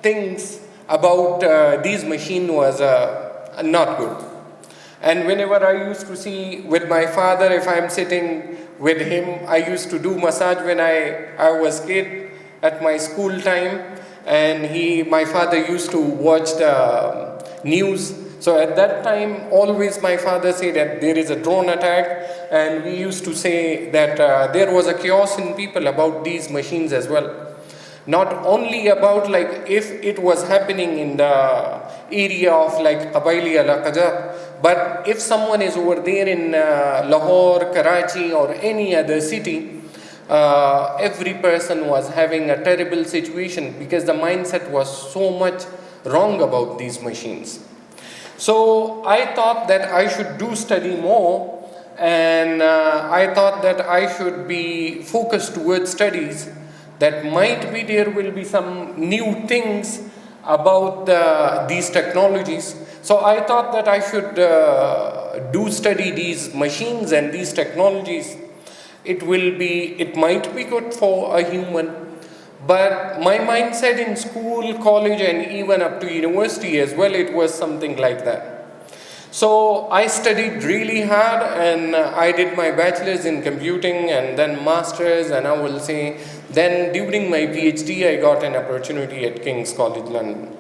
things about these machines was not good. And whenever I used to see with my father, if I'm sitting with him, I used to do massage when I was kid at my school time, and my father used to watch the news. So at that time, always my father said that there is a drone attack, and we used to say that there was a chaos in people about these machines as well. Not only about like if it was happening in the area of like Qabaili al-Qajar, but if someone is over there in Lahore, Karachi or any other city, every person was having a terrible situation because the mindset was so much wrong about these machines. So I thought that I should do study more, and I thought that I should be focused towards studies. That might be there will be some new things about these technologies. So I thought that I should study these machines and these technologies. It might be good for a human, but my mindset in school, college, and even up to university as well, it was something like that. So I studied really hard, and I did my bachelor's in computing and then master's, and I will say then during my PhD I got an opportunity at King's College London.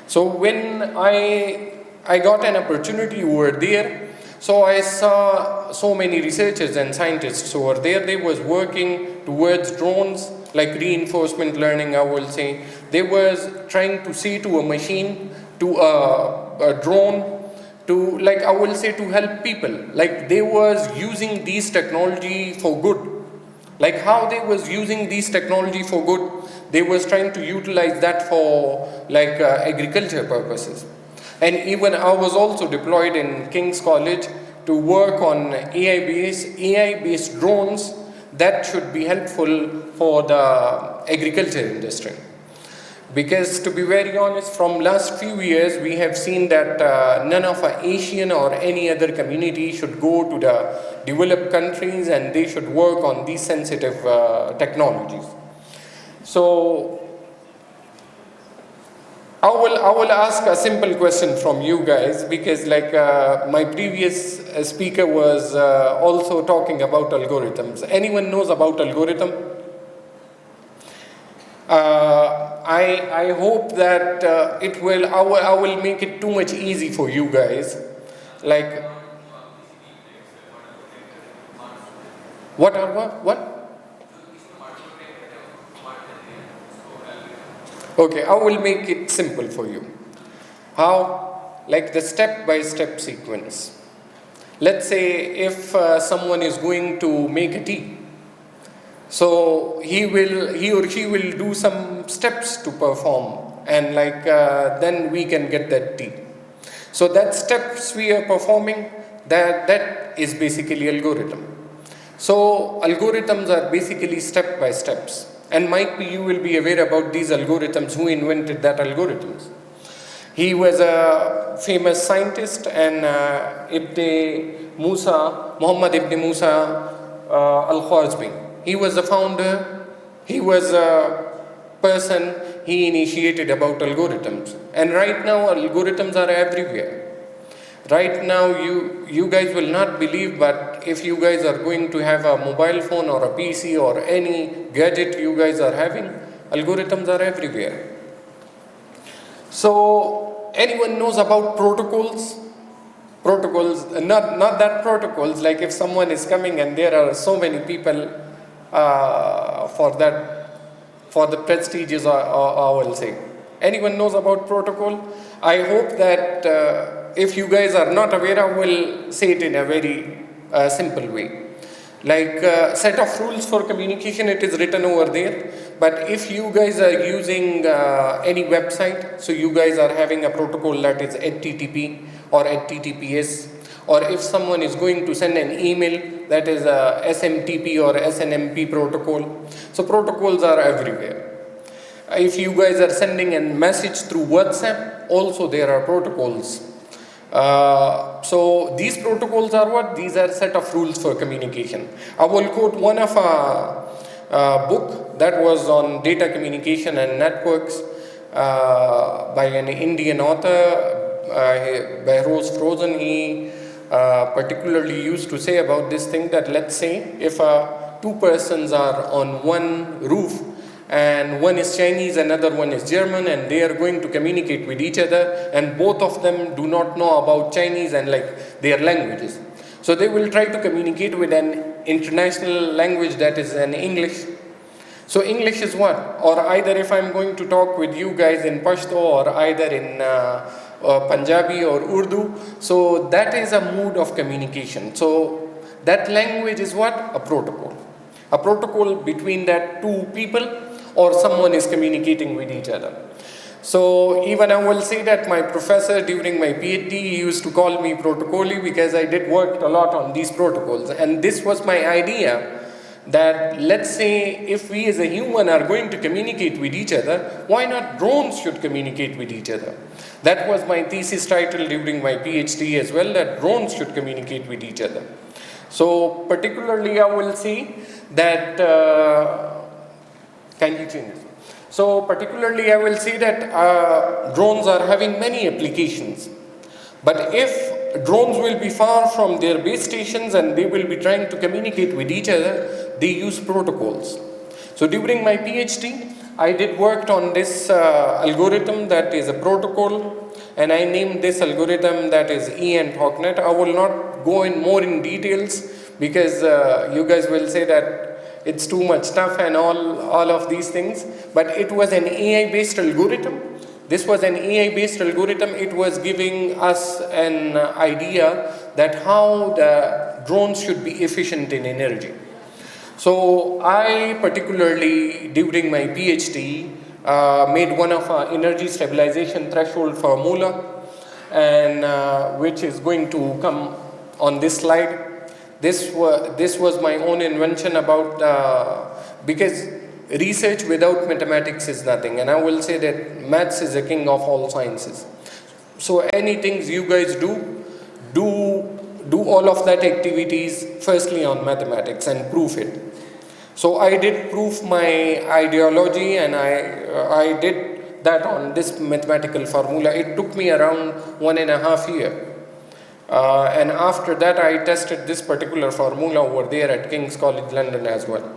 So when I got an opportunity over there, so I saw so many researchers and scientists over there. They was working towards drones, like reinforcement learning, I will say. They was trying to say to a machine, to a drone, to, like I will say, to help people. Like they was using these technology for good. Like how they was using these technology for good, they was trying to utilize that for like agriculture purposes. And even I was also deployed in King's College to work on AI-based drones that should be helpful for the agriculture industry. Because to be very honest, from last few years, we have seen that none of our Asian or any other community should go to the developed countries, and they should work on these sensitive technologies. So I will ask a simple question from you guys, because like my previous speaker was also talking about algorithms. Anyone knows about algorithm? I hope that I will make it too much easy for you guys. Like, what? Okay, I will make it simple for you. How? Like the step-by-step sequence. Let's say if someone is going to make a tea, so he or she will do some steps to perform, and like then we can get that tea. So that steps we are performing, that is basically algorithm. So algorithms are basically step by steps, and might be you will be aware about these algorithms, who invented that algorithms. He was a famous scientist, and Muhammad ibn Musa al-Khwarizmi. He was the founder, he was a person, he initiated about algorithms. And right now algorithms are everywhere. Right now you guys will not believe, but if you guys are going to have a mobile phone or a PC or any gadget you guys are having, algorithms are everywhere. So anyone knows about protocols? Protocols, not that protocols, like if someone is coming and there are so many people for the prestigious, I will say. Anyone knows about protocol? I hope that if you guys are not aware, I will say it in a very simple way. Like set of rules for communication, it is written over there. But if you guys are using any website, so you guys are having a protocol that is HTTP or HTTPS, or if someone is going to send an email, that is a SMTP or SNMP protocol. So protocols are everywhere. If you guys are sending a message through WhatsApp, also there are protocols. So these protocols are what? These are set of rules for communication. I will quote one of a book that was on data communication and networks by an Indian author, Behrouz Frozen. He particularly used to say about this thing that, let's say if two persons are on one roof, and one is Chinese, another one is German, and they are going to communicate with each other, and both of them do not know about Chinese and like their languages. So they will try to communicate with an international language that is an English. So English is what? Or either if I'm going to talk with you guys in Pashto, or either in Punjabi or Urdu, so that is a mode of communication. So that language is what? A protocol. A protocol between that two people, or someone is communicating with each other. So even I will say that my professor during my PhD, he used to call me protocoli because I did work a lot on these protocols. And this was my idea, that let's say if we as a human are going to communicate with each other, why not drones should communicate with each other? That was my thesis title during my PhD as well, that drones should communicate with each other. So particularly I will say that, can you change this? So particularly I will say that drones are having many applications. But if drones will be far from their base stations and they will be trying to communicate with each other, they use protocols. So during my PhD, I did work on this algorithm that is a protocol, and I named this algorithm that is E-and-TalkNet. I will not go in more in details because you guys will say that it's too much stuff and all of these things. But it was an AI-based algorithm. This was an AI-based algorithm. It was giving us an idea that how the drones should be efficient in energy. So I particularly, during my PhD, made one of our energy stabilization threshold formula, and which is going to come on this slide. This was my own invention about, because research without mathematics is nothing, and I will say that maths is the king of all sciences. So anything you guys do all of that activities firstly on mathematics and prove it. So I did prove my ideology, and I did that on this mathematical formula. It took me around 1.5 years. And after that I tested this particular formula over there at King's College London as well.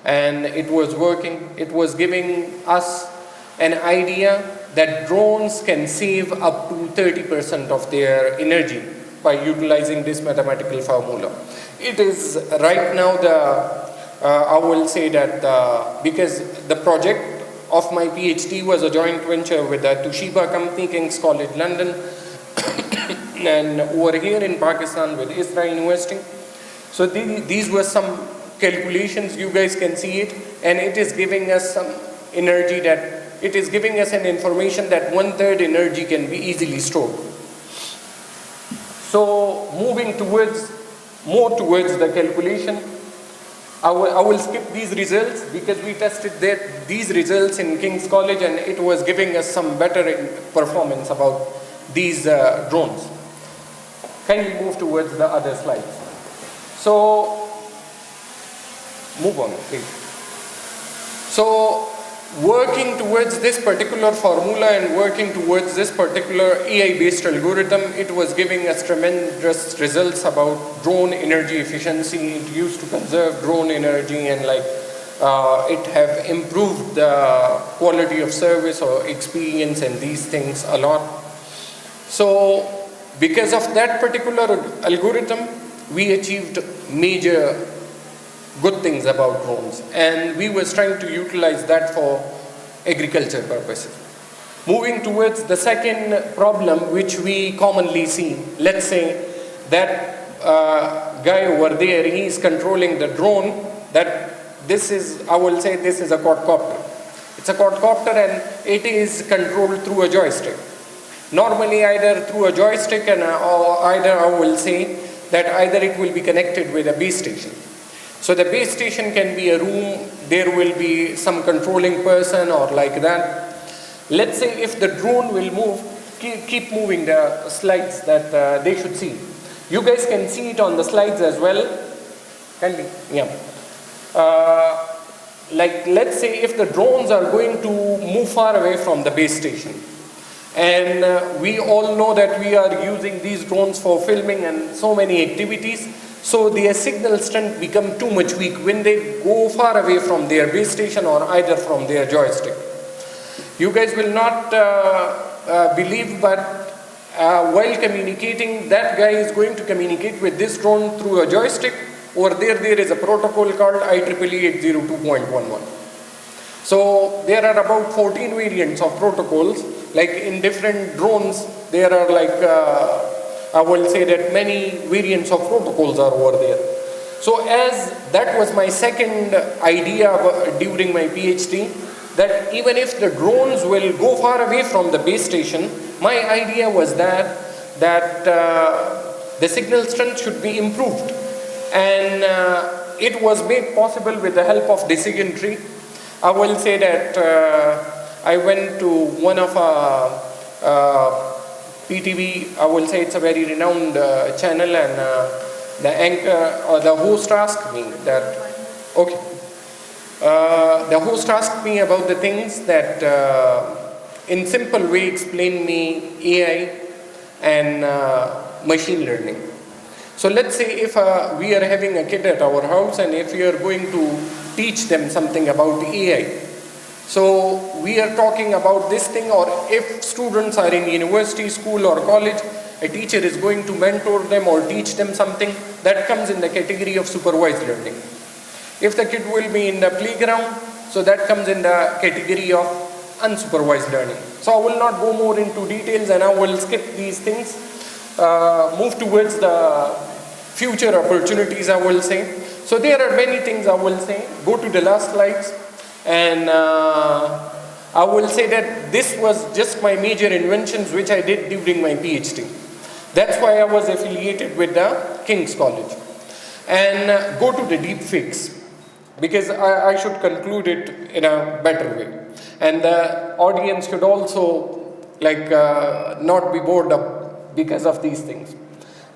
And it was working. It was giving us an idea that drones can save up to 30% of their energy by utilizing this mathematical formula. It is right now I will say that because the project of my PhD was a joint venture with the Toshiba company, King's College London, and over here in Pakistan with ISRA University. So these were some calculations, you guys can see it, and it is giving us some energy, that it is giving us an information that 1/3 energy can be easily stored. So moving more towards the calculation, I will skip these results because we tested these results in King's College, and it was giving us some better performance about these drones. Can you move towards the other slides? So move on, please. So working towards this particular formula and working towards this particular AI-based algorithm, it was giving us tremendous results about drone energy efficiency. It used to conserve drone energy, and it have improved the quality of service or experience and these things a lot. So because of that particular algorithm, we achieved major good things about drones, and we were trying to utilize that for agriculture purposes. Moving towards the second problem which we commonly see, let's say that guy over there, he is controlling the drone, I will say this is a quadcopter. It's a quadcopter and it is controlled through a joystick. Normally either through a joystick or either I will say that either it will be connected with a base station. So the base station can be a room, there will be some controlling person or like that. Let's say if the drone will move, keep moving the slides that they should see. You guys can see it on the slides as well. Can we? Yeah. like let's say if the drones are going to move far away from the base station, and we all know that we are using these drones for filming and so many activities, so their signal strength become too much weak when they go far away from their base station or either from their joystick. You guys will not believe, but while communicating, that guy is going to communicate with this drone through a joystick. Over there is a protocol called IEEE 802.11. So there are about 14 variants of protocols. Like in different drones, there are like, I will say that many variants of protocols are over there. So as that was my second idea during my PhD, that even if the drones will go far away from the base station, my idea was that the signal strength should be improved. And it was made possible with the help of decision tree. I will say that I went to one of PTV, I will say it's a very renowned channel, and the anchor or the host asked me that, okay, the host asked me about the things that in simple way explain me AI and machine learning. So let's say if we are having a kid at our house, and if we are going to teach them something about AI, so we are talking about this thing, or if students are in university, school or college, a teacher is going to mentor them or teach them something, that comes in the category of supervised learning. If the kid will be in the playground, so that comes in the category of unsupervised learning. So I will not go more into details, and I will skip these things, move towards the future opportunities, I will say. So there are many things I will say. Go to the last slides, and I will say that this was just my major inventions which I did during my PhD. That's why I was affiliated with the King's College. And go to the deep fakes, because I should conclude it in a better way. And the audience should also not be bored up because of these things.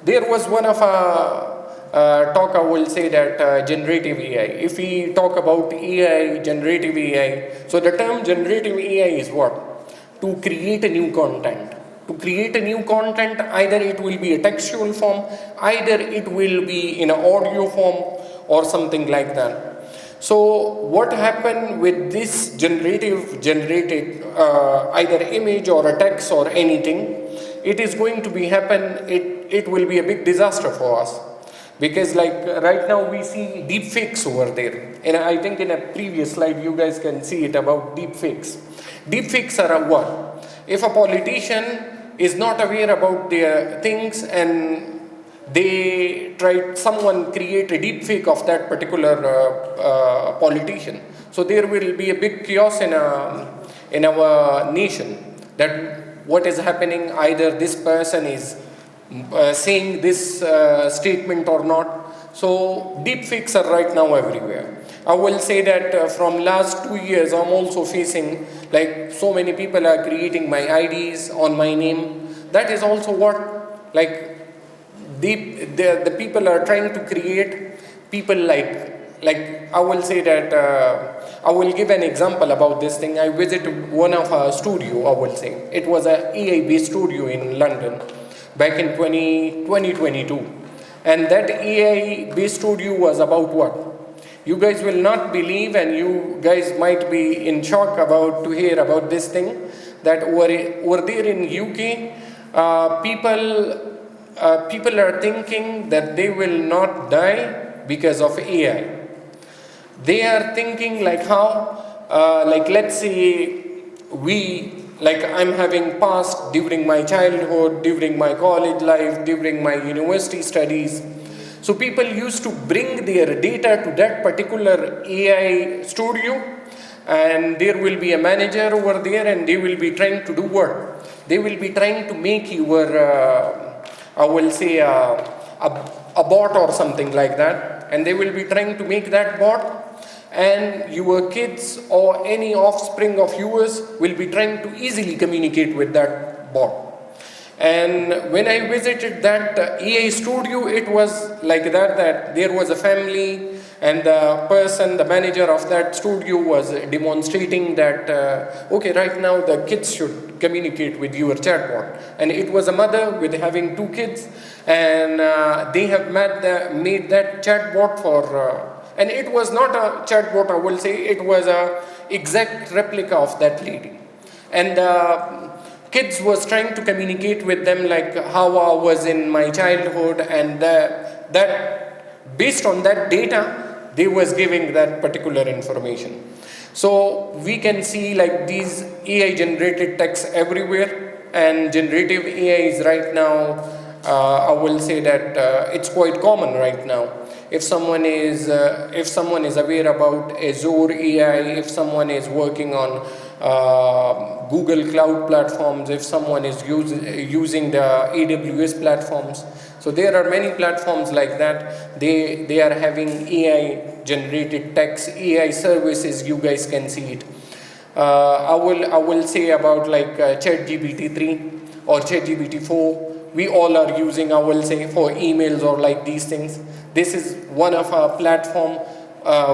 There was one of a talk, I will say that generative AI. If we talk about AI, generative AI, so the term generative AI is what? To create a new content. To create a new content, either it will be a textual form, either it will be in an audio form or something like that. So what happened with this generated either image or a text or anything, it is going to be happen, it will be a big disaster for us. Because right now we see deep fakes over there. And I think in a previous slide you guys can see it about deep fakes. Deep fakes are what? If a politician is not aware about their things and someone create a deep fake of that particular politician, so there will be a big chaos in our nation, that what is happening, either this person is saying this statement or not. So deep fakes are right now everywhere. I will say that from last 2 years I'm also facing, so many people are creating my IDs on my name. That is also what, the people are trying to create people I will say that I will give an example about this thing. I visited one of our studio, I will say. It was an AI based studio in London back in 2022. And that AI based studio was about what? You guys will not believe, and you guys might be in shock to hear about this thing, that over there in UK, people are thinking that they will not die because of AI. They are thinking how, let's say I'm having passed during my childhood, during my college life, during my university studies. So people used to bring their data to that particular AI studio, and there will be a manager over there, and they will be trying to do what? They will be trying to make your, I will say, a bot or something like that, and they will be trying to make that bot, and your kids or any offspring of yours will be trying to easily communicate with that bot. And when I visited that AI studio, it was like that there was a family, and the manager of that studio was demonstrating that, okay, right now the kids should communicate with your chatbot. And it was a mother with having 2 kids, and they have made that chatbot for, and it was not a chatbot, I will say, it was a exact replica of that lady. And kids was trying to communicate with them like how I was in my childhood, and that based on that data, they was giving that particular information. So we can see like these AI generated text everywhere, and generative AI is right now, I will say that it's quite common right now. If someone is aware about Azure AI, if someone is working on Google Cloud platforms, if someone is using the AWS platforms, so there are many platforms like that. They are having AI generated text, AI services. You guys can see it. I will say about like ChatGPT 3 or ChatGPT 4. We all are using, I will say, for emails or like these things. This is one of our platform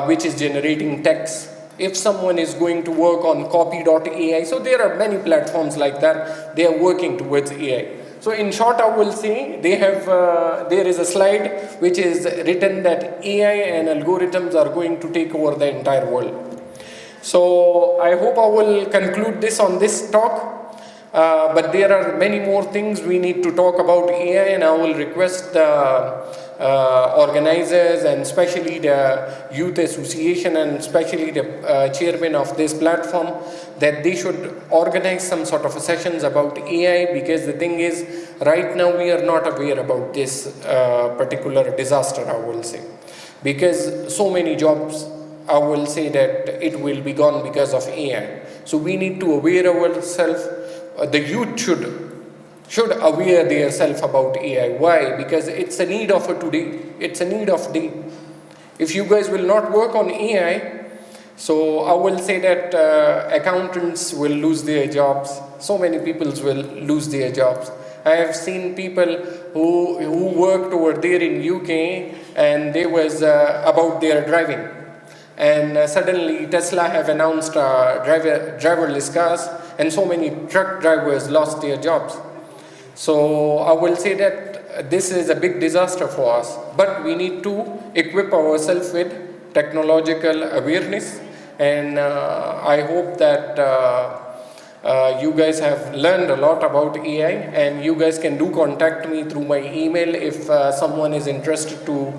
which is generating text. If someone is going to work on copy.ai, so there are many platforms like that. They are working towards AI. So in short, I will say there is a slide which is written that AI and algorithms are going to take over the entire world. So I hope I will conclude this on this talk. But there are many more things we need to talk about AI, and I will request the organizers and especially the youth association and especially the chairman of this platform that they should organize some sort of sessions about AI, because the thing is right now we are not aware about this particular disaster, I will say, because so many jobs, I will say that it will be gone because of AI. So we need to aware ourselves. The youth should aware themselves about AI. Why? Because it's a need of today. It's a need of day. If you guys will not work on AI, so I will say that accountants will lose their jobs. So many people will lose their jobs. I have seen people who worked over there in UK, and they was about their driving. And suddenly Tesla have announced driverless cars, and so many truck drivers lost their jobs. So I will say that this is a big disaster for us, but we need to equip ourselves with technological awareness, and I hope that you guys have learned a lot about AI, and you guys can do contact me through my email if someone is interested to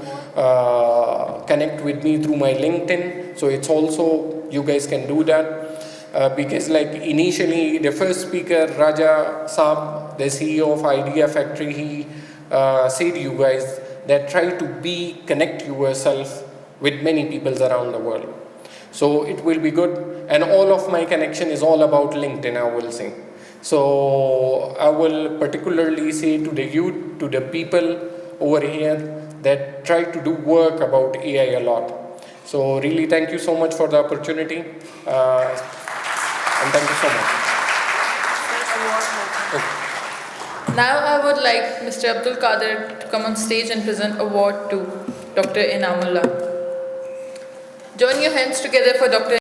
connect with me through my LinkedIn. So it's also, you guys can do that. Because like initially the first speaker, Raja Saab, the CEO of Idea Factory, he said to you guys that try to connect yourself with many people around the world. So it will be good, and all of my connection is all about LinkedIn, I will say. So I will particularly say to the youth, to the people over here, that try to do work about AI a lot. So really thank you so much for the opportunity. And thank you so much. Okay. Now I would like Mr. Abdul Qadir to come on stage and present award to Dr. Inamullah. Join your hands together for Dr.